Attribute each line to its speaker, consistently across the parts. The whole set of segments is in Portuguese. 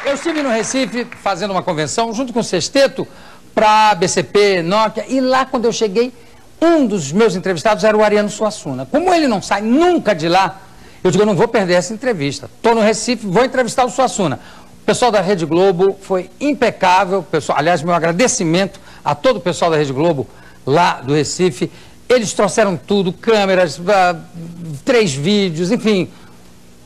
Speaker 1: Eu estive no Recife fazendo uma convenção junto com o Sexteto para BCP, Nokia, e lá quando eu cheguei, um dos meus entrevistados era o Ariano Suassuna. Como ele não sai nunca de lá, eu digo, eu não vou perder essa entrevista. Estou no Recife, vou entrevistar o Suassuna. O pessoal da Rede Globo foi impecável, pessoal, aliás, meu agradecimento a todo o pessoal da Rede Globo lá do Recife. Eles trouxeram tudo, câmeras, 3 vídeos, enfim,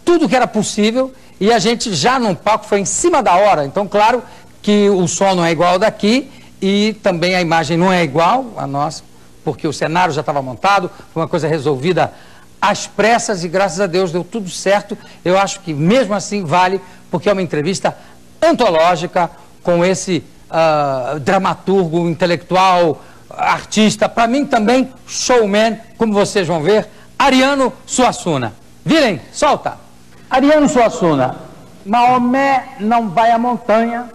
Speaker 1: tudo que era possível, e a gente já num palco foi em cima da hora. Então, claro que o som não é igual ao daqui e também a imagem não é igual à nossa, porque o cenário já estava montado, foi uma coisa resolvida às pressas e graças a Deus deu tudo certo. Eu acho que mesmo assim vale, porque é uma entrevista antológica com esse dramaturgo, intelectual, artista, para mim também showman, como vocês vão ver, Ariano Suassuna. Virem, solta! Ariano Suassuna, Maomé não vai à montanha,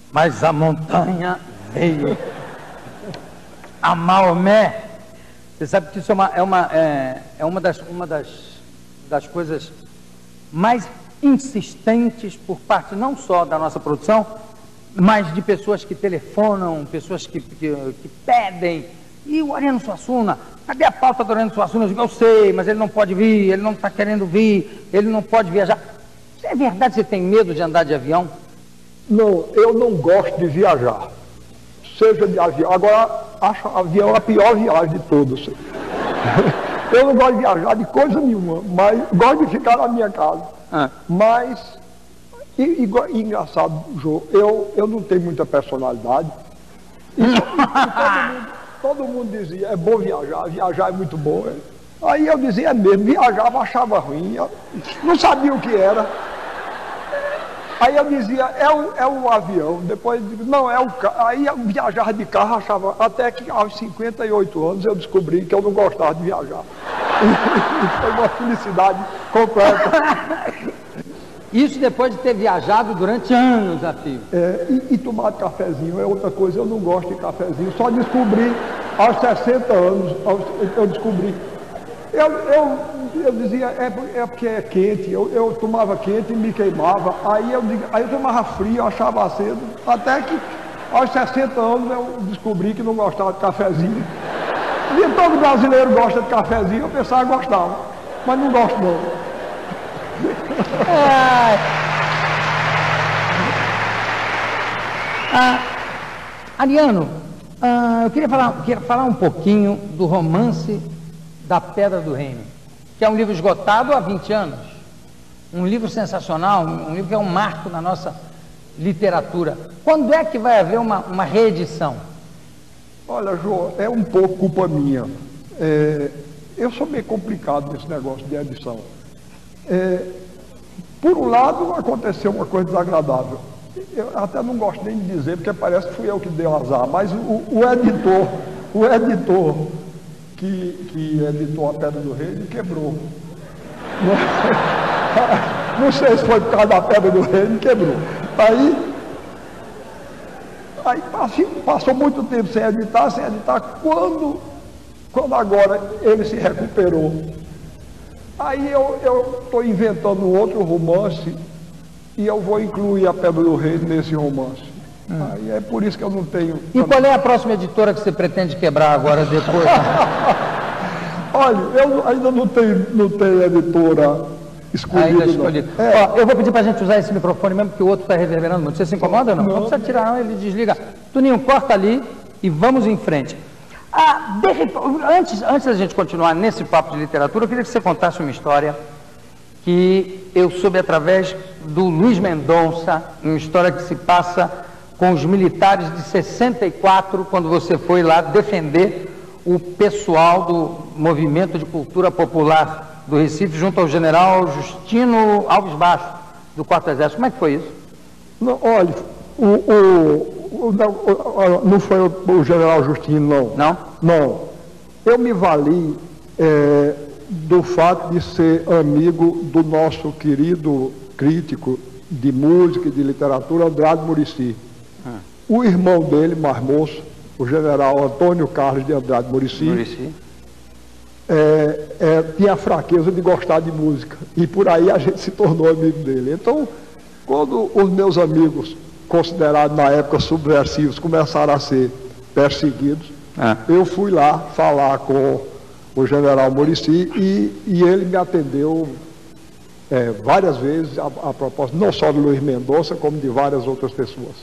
Speaker 1: mas a montanha veio a Maomé. Você sabe que isso é uma das coisas mais insistentes por parte não só da nossa produção, mas de pessoas que telefonam, pessoas que pedem. E o Ariano Suassuna, cadê a pauta do Ariano Suassuna? Eu digo, eu sei, mas ele não pode vir, ele não está querendo vir, ele não pode viajar. É verdade que você tem medo de andar de avião?
Speaker 2: Não, eu não gosto de viajar. Seja de avião. Agora, acho avião a pior viagem de todas. Eu não gosto de viajar de coisa nenhuma, mas gosto de ficar na minha casa. Mas, engraçado, Jô, eu não tenho muita personalidade. Todo mundo dizia, é bom viajar é muito bom. Aí eu dizia, é mesmo, viajava, achava ruim, não sabia o que era. Aí eu dizia, é o avião, depois eu digo, não, é o carro. Aí eu viajava de carro, achava, até que aos 58 anos eu descobri que eu não gostava de viajar. Foi uma felicidade completa.
Speaker 1: Isso depois de ter viajado durante anos a fio.
Speaker 2: E tomar cafezinho é outra coisa, eu não gosto de cafezinho, só descobri aos 60 anos, eu descobri. Eu dizia, é porque é quente, eu tomava quente e me queimava, aí eu tomava frio, eu achava cedo, até que aos 60 anos eu descobri que não gostava de cafezinho. E todo brasileiro gosta de cafezinho, eu pensava que gostava, mas não gosto não.
Speaker 1: Ariano, eu queria falar um pouquinho do Romance da Pedra do Reino, que é um livro esgotado há 20 anos, um livro sensacional, um livro que é um marco na nossa literatura. Quando é que vai haver uma reedição?
Speaker 2: Olha, Jô, é um pouco culpa minha. Eu sou meio complicado nesse negócio de edição. Por um lado, aconteceu uma coisa desagradável. Eu até não gosto nem de dizer, porque parece que fui eu que dei o azar, mas o editor que editou A Pedra do Reino quebrou. Não sei se foi por causa da Pedra do Reino, quebrou. Aí passou muito tempo sem editar, quando agora ele se recuperou. Aí eu estou inventando um outro romance e eu vou incluir A Pedra do Reino nesse romance. Aí é por isso que eu não tenho...
Speaker 1: E qual é a próxima editora que você pretende quebrar agora depois?
Speaker 2: Olha, eu ainda não tenho editora escolhida.
Speaker 1: Ó, eu vou pedir para a gente usar esse microfone mesmo, porque o outro está reverberando muito. Você se incomoda ou não? Não precisa tirar, não, ele desliga. Toninho, corta ali e vamos em frente. Antes da gente continuar nesse papo de literatura, eu queria que você contasse uma história que eu soube através do Luiz Mendonça, uma história que se passa com os militares de 64, quando você foi lá defender o pessoal do Movimento de Cultura Popular do Recife, junto ao general Justino Alves Baixo, do 4º Exército. Como é que foi isso?
Speaker 2: Não, olha, não foi o general Justino, não.
Speaker 1: Não?
Speaker 2: Não. Eu me vali do fato de ser amigo do nosso querido crítico de música e de literatura, Andrade Muricy. O irmão dele, mais moço, o general Antônio Carlos de Andrade Muricy, tinha a fraqueza de gostar de música. E por aí a gente se tornou amigo dele. Então, Quando os meus amigos, considerados na época subversivos, começaram a ser perseguidos, eu fui lá falar com o general Muricy e ele me atendeu várias vezes a propósito, não só de Luiz Mendonça, como de várias outras pessoas.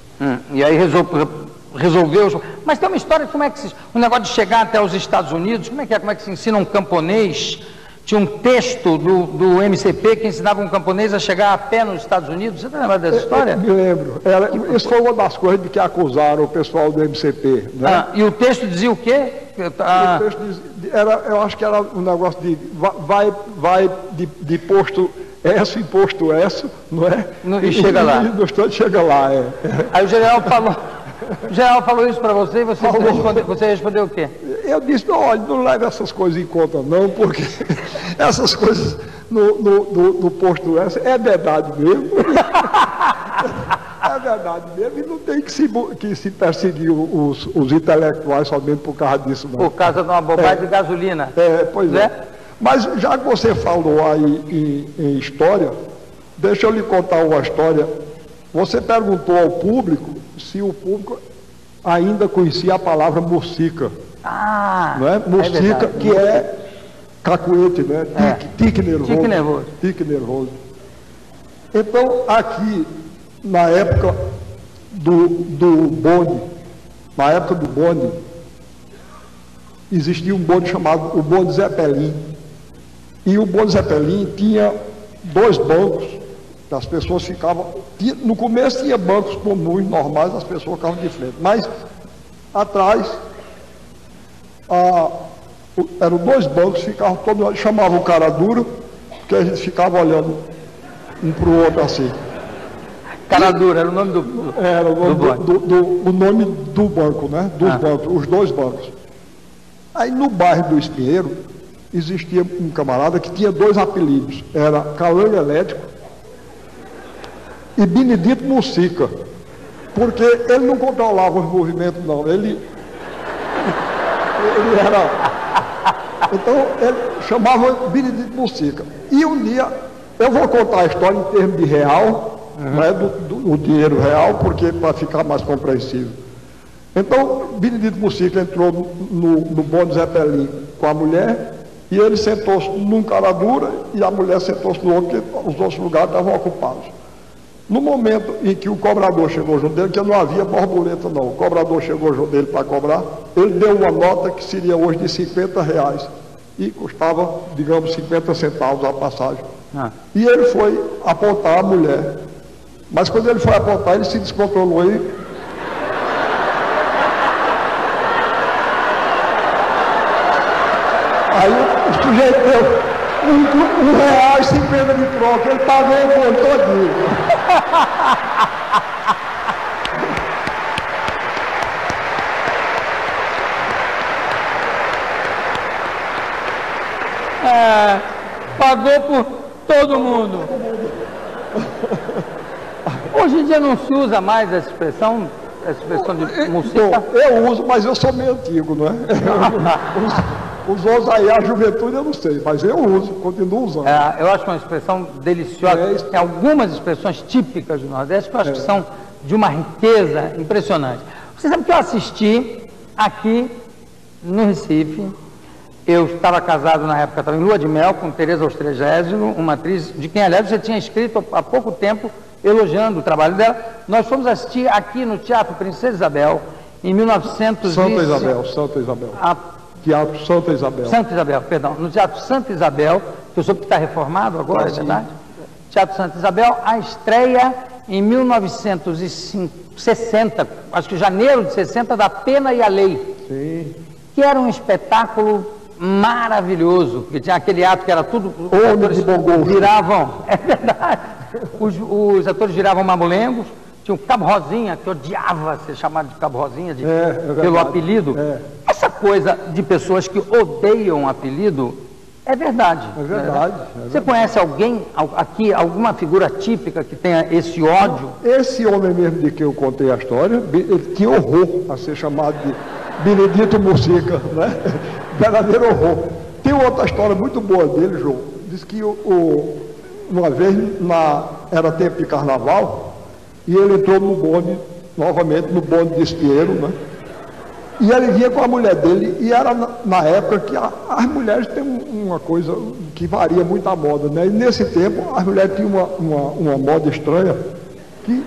Speaker 1: E aí resolveu. Mas tem uma história, como é que o negócio de chegar até os Estados Unidos, como é que se ensina um camponês? Tinha um texto do MCP que ensinava um camponês a chegar a pé nos Estados Unidos. Você está lembrado dessa história?
Speaker 2: Eu me lembro. Isso foi uma das coisas de que acusaram o pessoal do MCP. Né?
Speaker 1: E o texto dizia o quê?
Speaker 2: O texto eu acho que era um negócio de vai de posto S em posto S, não é?
Speaker 1: E chega lá.
Speaker 2: E no instante chega lá.
Speaker 1: Aí o general falou isso para você e você respondeu o quê?
Speaker 2: Eu disse, não, olha, não leve essas coisas em conta não, porque essas coisas no posto S é verdade mesmo. É verdade mesmo, e não tem que se perseguir os intelectuais somente por causa disso não.
Speaker 1: Por causa de uma bobagem de gasolina.
Speaker 2: Pois é. Mas já que você falou aí em história, deixa eu lhe contar uma história. Você perguntou ao público se o público ainda conhecia a palavra murcica. Não é? Murcica, que é cacuete, né? Tique nervoso. Tique nervoso. Então, aqui, na época do bonde, existia um bonde chamado o bonde Zeppelin. E o bonde Zeppelin tinha 2 bancos, as pessoas ficavam... No começo tinha bancos comuns, normais, as pessoas ficavam de frente. Mas, atrás, eram 2 bancos, ficavam todos... Chamavam o cara duro, porque a gente ficava olhando um para o outro assim.
Speaker 1: Cara dura, era o nome
Speaker 2: Era o nome do banco, né? Dos bancos, os 2 bancos. Aí no bairro do Espinheiro, existia um camarada que tinha 2 apelidos. Era Calango Elétrico e Benedito Mucica. Porque ele não controlava os movimentos, não. Ele era... Então, ele chamava Benedito Mucica. E um dia, eu vou contar a história em termos de real, não é do dinheiro real, porque para ficar mais compreensível. Então, Benedito Mucica entrou no bonde Zeppelin com a mulher, e ele sentou-se num cara dura, e a mulher sentou-se no outro, porque os outros lugares estavam ocupados. No momento em que o cobrador chegou junto dele, que não havia borboleta não, o cobrador chegou junto dele para cobrar, ele deu uma nota que seria hoje de R$50, e custava, digamos, 50 centavos a passagem. E ele foi apontar a mulher. Mas quando ele foi apontar, ele se descontrolou e... Aí o sujeito deu R$1,50 de troca, ele pagou o bolo todinho.
Speaker 1: Pagou por todo mundo. Hoje em dia não se usa mais essa expressão de música.
Speaker 2: Eu uso, mas eu sou meio antigo, não é? Os outros aí, a juventude eu não sei, mas eu uso, continuo usando.
Speaker 1: Eu acho uma expressão deliciosa. Tem algumas expressões típicas do Nordeste que eu acho que são de uma riqueza impressionante. Você sabe que eu assisti aqui no Recife, eu estava casado na época, estava em lua de mel com Tereza Austrégésilo, uma atriz de quem, aliás, você tinha escrito há pouco tempo, elogiando o trabalho dela. Nós fomos assistir aqui no Teatro Princesa Isabel, em 1900...
Speaker 2: Santa Isabel. Teatro Santa Isabel.
Speaker 1: Santa Isabel, perdão. No Teatro Santa Isabel, que eu soube que está reformado agora, é verdade? Teatro Santa Isabel, a estreia em 1960, acho que janeiro de 60, da Pena e a Lei.
Speaker 2: Sim.
Speaker 1: Que era um espetáculo maravilhoso, porque tinha aquele ato que era tudo... Os atores viravam... É verdade. Os atores viravam mamulengos. Tinha o Cabo Rosinha, que odiava ser chamado de Cabo Rosinha, pelo apelido. Essa coisa de pessoas que odeiam apelido é verdade.
Speaker 2: É verdade.
Speaker 1: Você conhece alguém aqui, alguma figura típica que tenha esse ódio?
Speaker 2: Esse homem mesmo de que eu contei a história, ele tinha horror a ser chamado de Benedito Mucica, né? Verdadeiro horror. Tem outra história muito boa dele, João. Diz que uma vez era tempo de carnaval, e ele entrou no bonde, novamente no bonde de Espinheiro, né? E ele vinha com a mulher dele, e era na época que as mulheres têm uma coisa que varia muito a moda, né? E nesse tempo as mulheres tinham uma moda estranha, que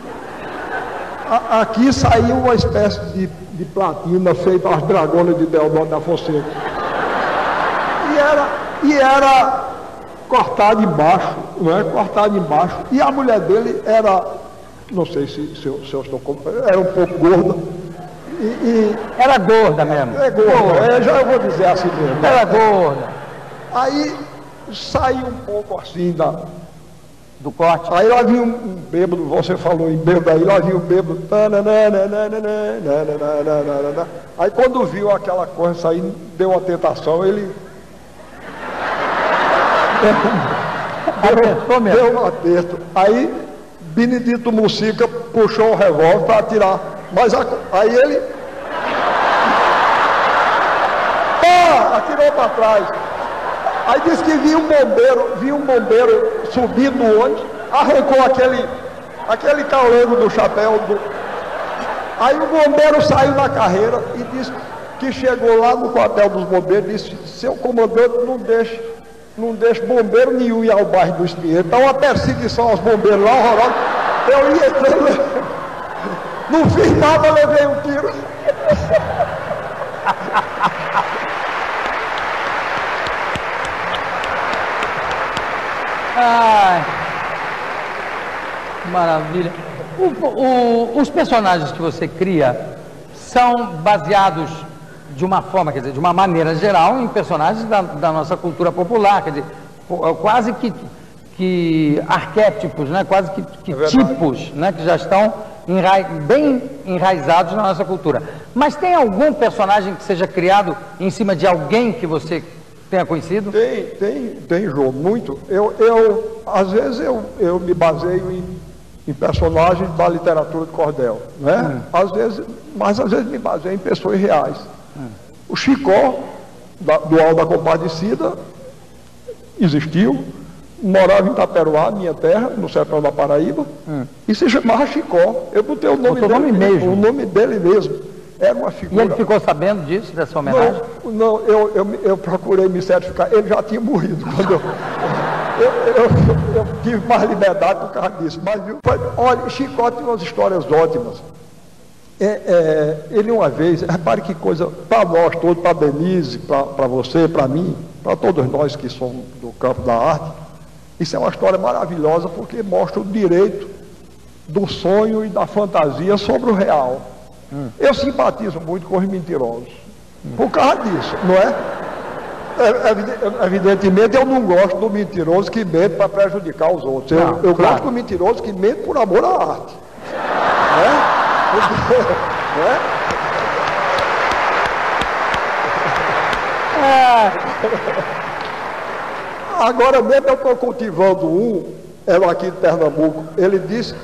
Speaker 2: aqui saiu uma espécie de platina feita às dragonas de Deodoro da Fonseca. E era cortada embaixo, não é? Cortada embaixo. E a mulher dele era, não sei se eu estou, era um pouco gorda.
Speaker 1: Era gorda mesmo.
Speaker 2: É gorda, já eu vou dizer assim mesmo.
Speaker 1: Era gorda.
Speaker 2: Aí saiu um pouco assim
Speaker 1: do corte.
Speaker 2: Aí lá vinha um bêbado, você falou em bêbado, aí lá vinha um bêbado. Aí quando viu aquela coisa sair, deu uma tentação, ele deu um aperto. Aí Benedito Mucica puxou o revólver para atirar. Mas aí ele atirou para trás. Aí disse que viu um bombeiro subindo no ônibus, arrancou aquele calango do chapéu. Aí o bombeiro saiu na carreira e disse que chegou lá no quartel dos bombeiros e disse: seu comandante, não deixe bombeiro nenhum ir ao bairro do Espinheiro. Então uma perseguição aos bombeiros lá, horrorosa. Eu ia entrando, não fiz nada, levei um tiro.
Speaker 1: Ai, maravilha. Os personagens que você cria são baseados de uma forma, quer dizer, de uma maneira geral, em personagens da nossa cultura popular, quer dizer, quase que arquétipos, né? Quase que tipos, né? Que já estão bem enraizados na nossa cultura. Mas tem algum personagem que seja criado em cima de alguém que você tenha conhecido?
Speaker 2: Tem, João, muito. Às vezes eu me baseio em personagens da literatura de cordel, né? Mas às vezes me baseio em pessoas reais. O Chicó, do Alto da Compadecida, existiu, morava em Itaperuá, minha terra, no sertão da Paraíba, e se chamava Chicó. Eu botei o nome dele, o nome dele mesmo. Era uma figura.
Speaker 1: E ele ficou sabendo disso, dessa homenagem?
Speaker 2: Não, eu procurei me certificar. Ele já tinha morrido quando eu tive mais liberdade por causa disso. Mas, olha, Chicó tem umas histórias ótimas. Ele uma vez, repare que coisa, para nós todos, para Denise, para você, para mim, para todos nós que somos do campo da arte, isso é uma história maravilhosa porque mostra o direito do sonho e da fantasia sobre o real. Eu simpatizo muito com os mentirosos, por causa disso, não é? Evidentemente eu não gosto do mentiroso que mente para prejudicar os outros. Eu gosto do mentiroso que mente por amor à arte. Não é? Agora mesmo eu estou cultivando era aqui de Pernambuco. Ele disse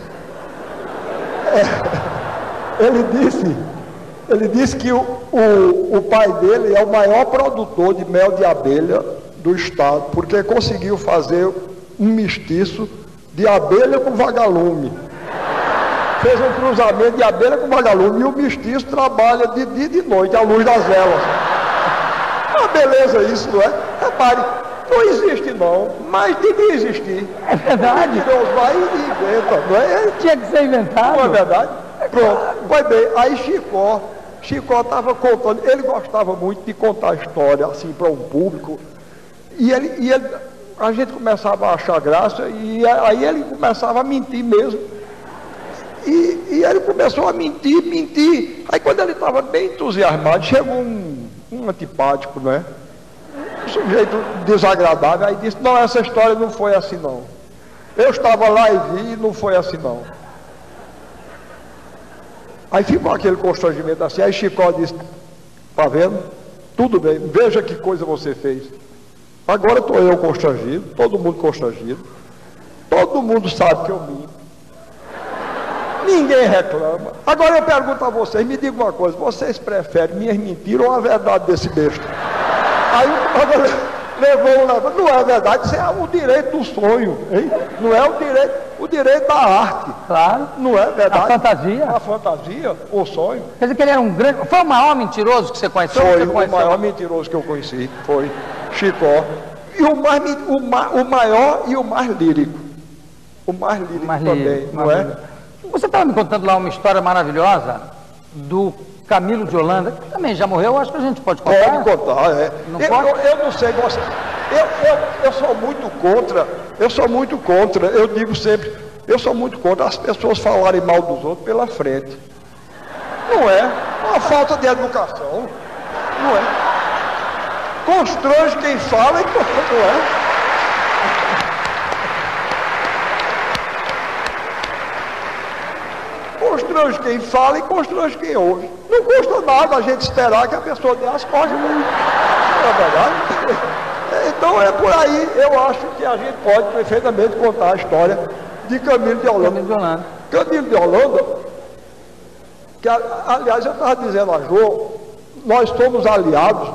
Speaker 2: que o pai dele é o maior produtor de mel de abelha do estado, porque conseguiu fazer um mestiço de abelha com vagalume. Fez um cruzamento de abelha com vagalume, e o mestiço trabalha de dia e de noite, à luz das velas. Uma beleza isso, não é? Repare, não existe não, mas devia existir.
Speaker 1: É verdade.
Speaker 2: Deus vai e inventa, não é?
Speaker 1: Tinha que ser inventado.
Speaker 2: Não é verdade? Pronto, foi bem. Aí Chicó estava contando, ele gostava muito de contar história assim para um público, e a gente começava a achar graça, e aí ele começava a mentir mesmo. E ele começou a mentir. Aí quando ele estava bem entusiasmado, chegou um antipático, né? Um sujeito desagradável, aí disse: não, essa história não foi assim não. Eu estava lá e vi, e não foi assim não. Aí ficou aquele constrangimento assim. Aí Chicó disse: tá vendo? Tudo bem, veja que coisa você fez. Agora estou eu constrangido, todo mundo constrangido. Todo mundo sabe que eu minto. Ninguém reclama. Agora eu pergunto a vocês, me diga uma coisa: vocês preferem minhas mentiras ou a verdade desse besta? levou, não é verdade, isso é o direito do sonho, hein? Não é o direito da arte.
Speaker 1: Claro.
Speaker 2: Não é verdade?
Speaker 1: A fantasia.
Speaker 2: A fantasia, o sonho.
Speaker 1: Quer dizer que ele era um grande... Foi o maior mentiroso que você conheceu?
Speaker 2: Foi
Speaker 1: o
Speaker 2: maior mentiroso que eu conheci, foi Chicó. E o maior e o mais lírico. O mais lírico também, não é?
Speaker 1: Você estava me contando lá uma história maravilhosa do Camilo de Holanda, que também já morreu, acho que a gente pode contar.
Speaker 2: Pode contar, é.
Speaker 1: Não pode?
Speaker 2: Eu não sei, eu sou muito contra, eu digo sempre, eu sou muito contra as pessoas falarem mal dos outros pela frente. Não é? Uma falta de educação. Não é? Constrange quem fala e não é? Constrange quem fala e constrange quem ouve. Não custa nada a gente esperar que a pessoa dê as costas. Não é verdade? Então é por aí, eu acho que a gente pode perfeitamente contar a história de Camilo de Holanda. Camilo de Holanda, que aliás eu estava dizendo a Jô, nós somos aliados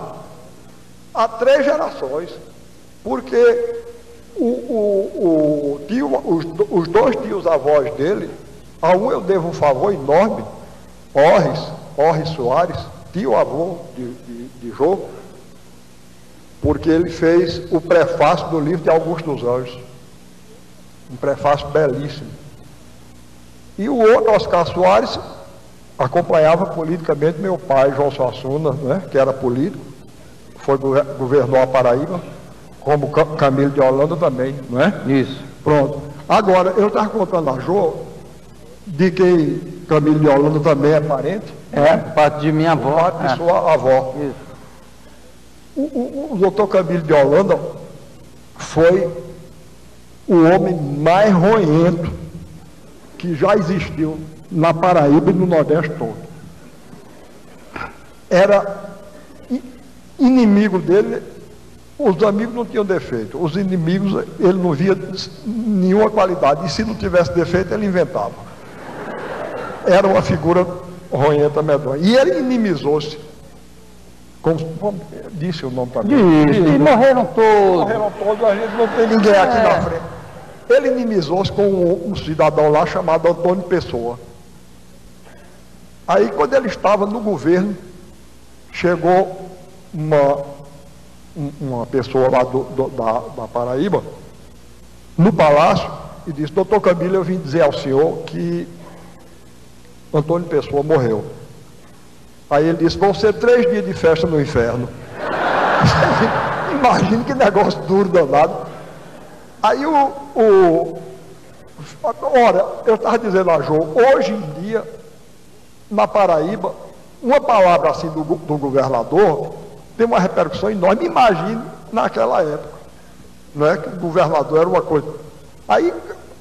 Speaker 2: há 3 gerações, porque os 2 tios avós dele, a um eu devo um favor enorme, Orris Soares, tio avô de Jô, porque ele fez o prefácio do livro de Augusto dos Anjos, um prefácio belíssimo. E o outro, Oscar Soares, acompanhava politicamente meu pai, João Suassuna, né, que era político, governou a Paraíba, como Camilo de Holanda também, não é?
Speaker 1: Isso.
Speaker 2: Pronto. Agora, eu estava contando a Jô, de quem Camilo de Holanda também é parente.
Speaker 1: Parte de minha avó.
Speaker 2: Parte de sua avó.
Speaker 1: Isso.
Speaker 2: O doutor Camilo de Holanda foi o homem mais roento que já existiu na Paraíba e no Nordeste todo. Era inimigo dele, os amigos não tinham defeito, os inimigos ele não via nenhuma qualidade, e se não tivesse defeito ele inventava. Era uma figura roenta, medonha. E ele inimizou-se, como disse o nome para mim.
Speaker 1: E morreram todos.
Speaker 2: Morreram todos, a gente não tem ninguém aqui na frente. Ele inimizou-se com um cidadão lá chamado Antônio Pessoa. Aí, quando ele estava no governo, chegou uma pessoa lá da Paraíba, no palácio, e disse: doutor Camilo, eu vim dizer ao senhor que Antônio Pessoa morreu. Aí ele disse: vão ser 3 dias de festa no inferno. Imagina que negócio duro, danado. Aí ora, eu estava dizendo a Jô, hoje em dia, na Paraíba, uma palavra assim do governador tem uma repercussão enorme. Imagine naquela época, não é, que o governador era uma coisa. Aí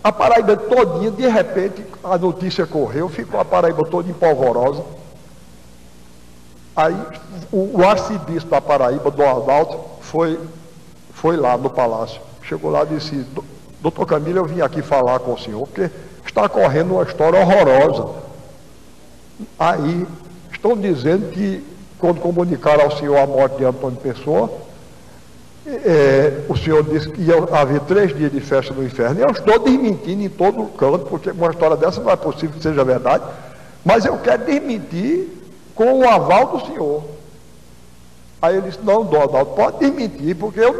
Speaker 2: a Paraíba todinha, de repente, a notícia correu, ficou a Paraíba toda empolvorosa. Aí o arcebispo da Paraíba, Dom Adalto, foi lá no palácio. Chegou lá e disse: doutor Camilo, eu vim aqui falar com o senhor, porque está correndo uma história horrorosa. Aí estão dizendo que, quando comunicaram ao senhor a morte de Antônio Pessoa, o senhor disse que ia haver 3 dias de festa no inferno. Eu estou desmentindo em todo canto, porque uma história dessa não é possível que seja verdade, mas eu quero desmentir com o aval do senhor. Aí ele disse: não, Dom Adalto, pode desmentir, porque eu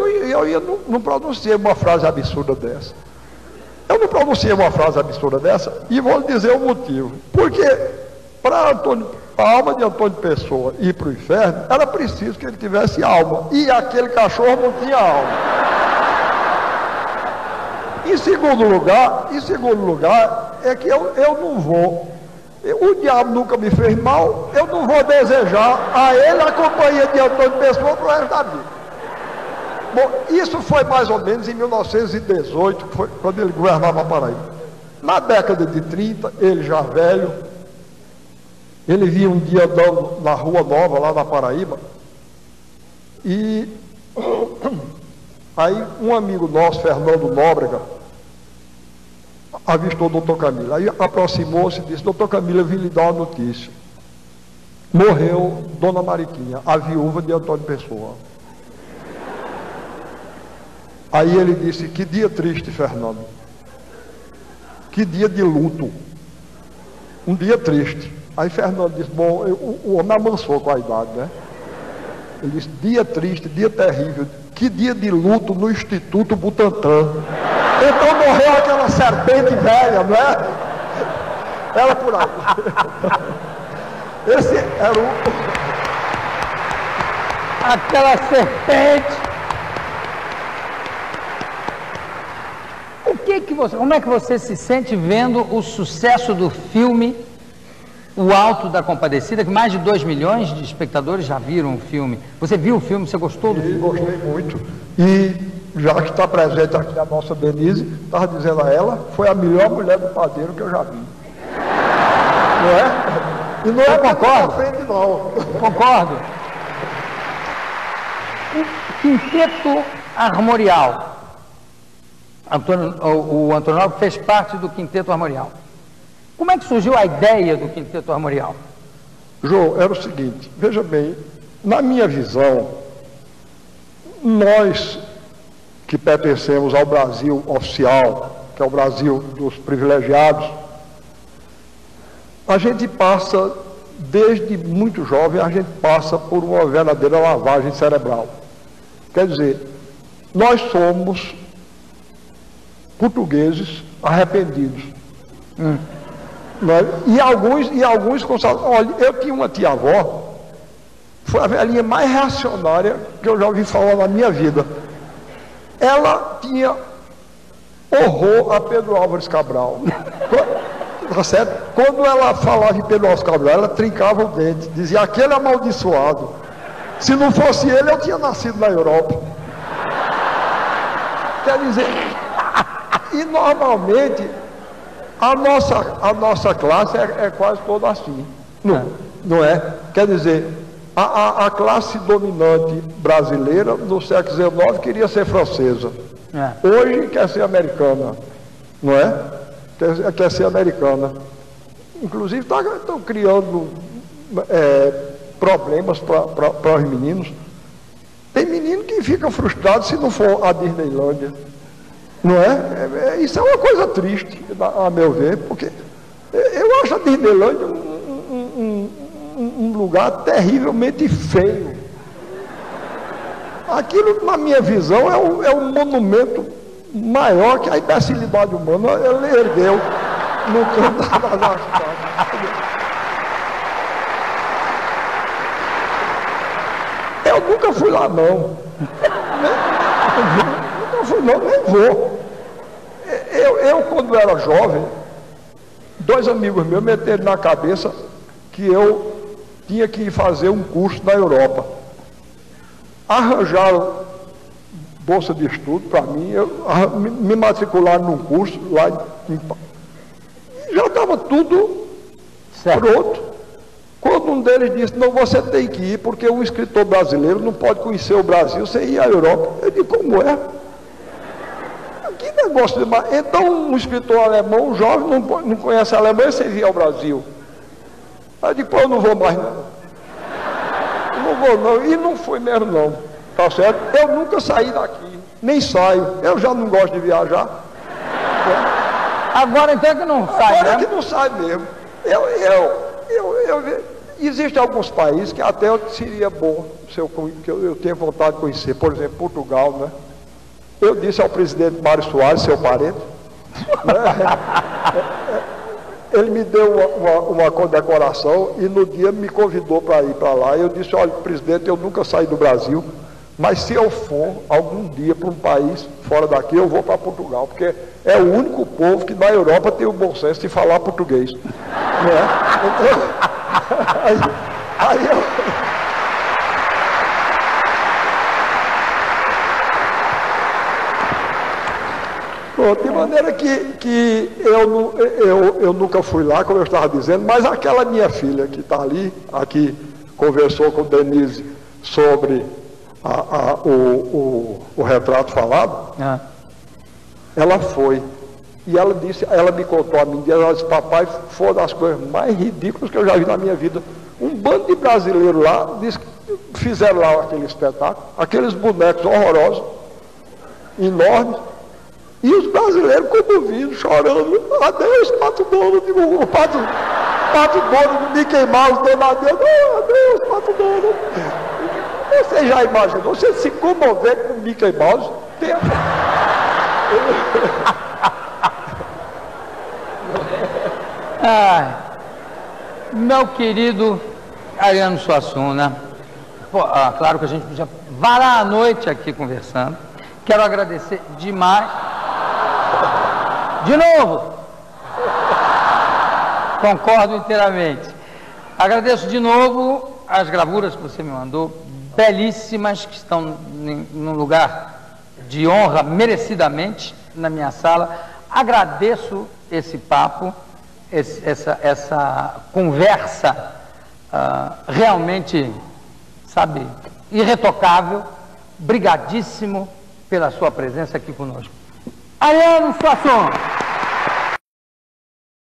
Speaker 2: não pronunciei uma frase absurda dessa. Eu não pronunciei uma frase absurda dessa, e vou lhe dizer o motivo. Porque para a alma de Antônio Pessoa ir para o inferno, era preciso que ele tivesse alma, e aquele cachorro não tinha alma. Em segundo lugar, é que eu não vou. O diabo nunca me fez mal, eu não vou desejar a ele a companhia de Antônio Pessoa para o resto da vida. Bom, isso foi mais ou menos em 1918, quando ele governava a Paraíba. Na década de 30, ele já velho, ele vinha um dia andando na Rua Nova, lá na Paraíba, e aí um amigo nosso, Fernando Nóbrega, avistou o doutor Camilo. Aí aproximou-se e disse: doutor Camilo, eu vim lhe dar uma notícia. Morreu Dona Mariquinha, a viúva de Antônio Pessoa. Aí ele disse, que dia triste, Fernando. Que dia de luto. Um dia triste. Aí Fernando disse, bom, o homem amansou com a idade, né? Ele disse, dia triste, dia terrível. Que dia de luto no Instituto Butantan. Então morreu aquela serpente velha, não é? Era por aí. Esse era o...
Speaker 1: Aquela serpente. Como é que você se sente vendo o sucesso do filme O Alto da Compadecida, que mais de 2 milhões de espectadores já viram o filme? Você viu o filme? Você gostou do filme?
Speaker 2: Gostei muito. E já que está presente aqui a nossa Denise, estava dizendo a ela, foi a melhor mulher do padeiro que eu já vi. Não é? E não é
Speaker 1: concordo.
Speaker 2: Frente, não.
Speaker 1: Concordo. O Quinteto Armorial. O Antônio Nobre fez parte do Quinteto Armorial. Como é que surgiu a ideia do Quinteto Armorial?
Speaker 2: João, era o seguinte, veja bem, na minha visão, nós que pertencemos ao Brasil oficial, que é o Brasil dos privilegiados, a gente passa, desde muito jovem, a gente passa por uma verdadeira lavagem cerebral. Quer dizer, nós somos portugueses arrependidos. E alguns olha, eu tinha uma tia-avó, foi a velhinha mais reacionária que eu já ouvi falar na minha vida. Ela tinha horror a Pedro Álvares Cabral. Tá certo? Quando ela falava em Pedro Álvares Cabral, ela trincava o dente, dizia, aquele amaldiçoado. Se não fosse ele, eu tinha nascido na Europa. Quer dizer, e normalmente a nossa classe é quase toda assim, não é? Quer dizer, a classe dominante brasileira no século XIX queria ser francesa, hoje quer ser americana, não é? Quer ser americana. Inclusive estão criando problemas para os meninos. Tem menino que fica frustrado se não for a Disneylândia. Não é? Isso é uma coisa triste, a meu ver, porque eu acho a Disneylândia um lugar terrivelmente feio. Aquilo, na minha visão, é um monumento maior que a imbecilidade humana. Ele ergueu no canto da cidade. Eu nunca fui lá, não. Nunca fui, não, nem vou. Eu, quando era jovem, 2 amigos meus meteram na cabeça que eu tinha que ir fazer um curso na Europa. Arranjaram bolsa de estudo para mim, me matricularam num curso lá já estava tudo pronto. Quando um deles disse, não, você tem que ir, porque um escritor brasileiro não pode conhecer o Brasil sem ir à Europa. Eu disse, como é? Que negócio de... Então um escritor alemão, um jovem, não conhece a Alemanha sem vir ao Brasil. Aí eu disse, pô, eu não vou mais não. Não vou não, e não fui mesmo não, tá certo? Eu nunca saí daqui, nem saio, eu já não gosto de viajar.
Speaker 1: Agora então é que não sai,
Speaker 2: agora é que não sai mesmo. Existem alguns países que até seria bom que eu tenho vontade de conhecer, por exemplo, Portugal, né? Eu disse ao presidente Mário Soares, seu parente, ele me deu uma condecoração e no dia me convidou para ir para lá. Eu disse, olha, presidente, eu nunca saí do Brasil, mas se eu for algum dia para um país fora daqui, eu vou para Portugal, porque é o único povo que na Europa tem o bom senso de falar português. Não é? Então, aí eu... Bom, de maneira que eu nunca fui lá, como eu estava dizendo, mas aquela minha filha que está ali, aqui conversou com Denise sobre o retrato falado, ela foi. E ela disse, ela me contou a mim, ela disse, papai, foi uma das coisas mais ridículas que eu já vi na minha vida. Um bando de brasileiros lá, fizeram lá aquele espetáculo, aqueles bonecos horrorosos, enormes, e os brasileiros comovidos, chorando, adeus, Pato Donald, o Pato Donald, o Mickey Mouse dando adeus, adeus, Pato Donald. Você já imaginou, você se comover com o Mickey Mouse?
Speaker 1: Meu querido Ariano Suassuna, claro que a gente podia varar a noite aqui conversando. Quero agradecer demais. De novo, concordo inteiramente. Agradeço de novo as gravuras que você me mandou, belíssimas, que estão num lugar de honra, merecidamente, na minha sala. Agradeço esse papo, essa conversa realmente, sabe, irretocável. Brigadíssimo pela sua presença aqui conosco. Ariano Suassuna.